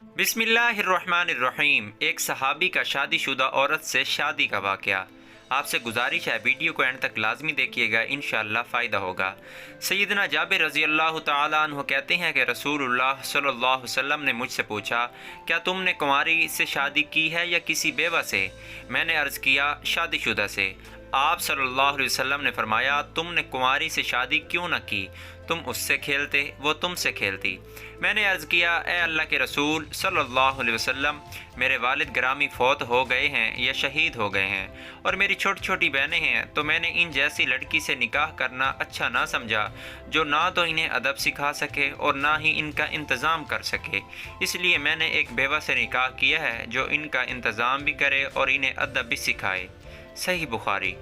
बिस्मिल्लाहिर्रहमानिर्रहीम। एक सहाबी का शादी शुदा औरत से शादी का वाक़या। आपसे गुजारिश है वीडियो को एंड तक लाजमी देखिएगा, इंशाअल्लाह फ़ायदा होगा। सैयदना जाबिर रज़ी अल्लाह तआला अन्हु कहते हैं कि रसूलुल्लाह सल्लल्लाहु अलैहि वसल्लम ने मुझसे पूछा, क्या तुमने कुंवारी से शादी की है या किसी बेवा से? मैंने अर्ज़ किया, शादीशुदा से। आप सल्लल्लाहु अलैहि वसल्लम ने फरमाया, तुमने कुंवारी से शादी क्यों न की? तुम उससे खेलते, वो तुमसे खेलती। मैंने अर्ज़ किया, ए अल्लाह के रसूल सल्लल्लाहु अलैहि वसल्लम, मेरे वालिद ग्रामी फ़ौत हो गए हैं या शहीद हो गए हैं और मेरी छोटी छोटी बहनें हैं, तो मैंने इन जैसी लड़की से निकाह करना अच्छा ना समझा जो ना तो इन्हें अदब सिखा सके और ना ही इनका इंतज़ाम कर सके। इसलिए मैंने एक बेवा से निकाह किया है जो इनका इंतज़ाम भी करे और इन्हें अदब भी सिखाए। सही बुखारी।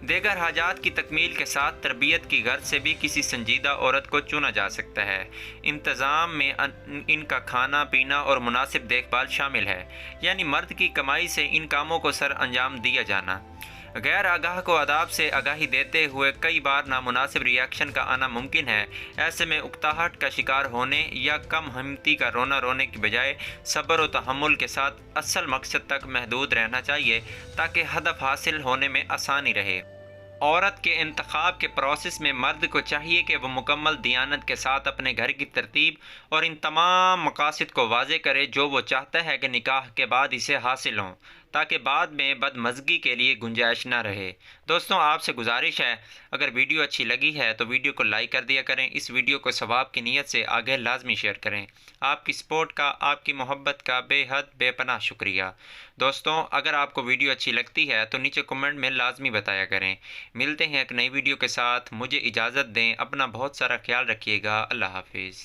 देगर हाजात की तकमील के साथ तरबियत की गर्ज से भी किसी संजीदा औरत को चुना जा सकता है। इंतज़ाम में इनका खाना पीना और मुनासिब देखभाल शामिल है, यानी मर्द की कमाई से इन कामों को सर अंजाम दिया जाना। गैर आगाह को आदाब से आगाही देते हुए कई बार नामुनासिब रिएक्शन का आना मुमकिन है। ऐसे में उकताहट का शिकार होने या कम हिम्मती का रोना रोने की बजाय सब्र व तहम्मुल के साथ असल मकसद तक महदूद रहना चाहिए, ताकि हदफ हासिल होने में आसानी रहे। औरत के इंतखाब के प्रोसेस में मर्द को चाहिए कि वह मुकम्मल दियानत के साथ अपने घर की तरतीब और इन तमाम मकासद को वाज़े करे जो वो चाहता है कि निकाह के बाद इसे हासिल हों, ताकि बाद में बदमज़गी के लिए गुंजाइश ना रहे। दोस्तों, आपसे गुजारिश है, अगर वीडियो अच्छी लगी है तो वीडियो को लाइक कर दिया करें। इस वीडियो को सवाब की नीयत से आगे लाजमी शेयर करें। आपकी सपोर्ट का, आपकी मोहब्बत का बेहद बेपनाह शुक्रिया। दोस्तों, अगर आपको वीडियो अच्छी लगती है तो नीचे कमेंट में लाजमी बताया करें। मिलते हैं एक नई वीडियो के साथ। मुझे इजाज़त दें। अपना बहुत सारा ख्याल रखिएगा। अल्लाह हाफिज़।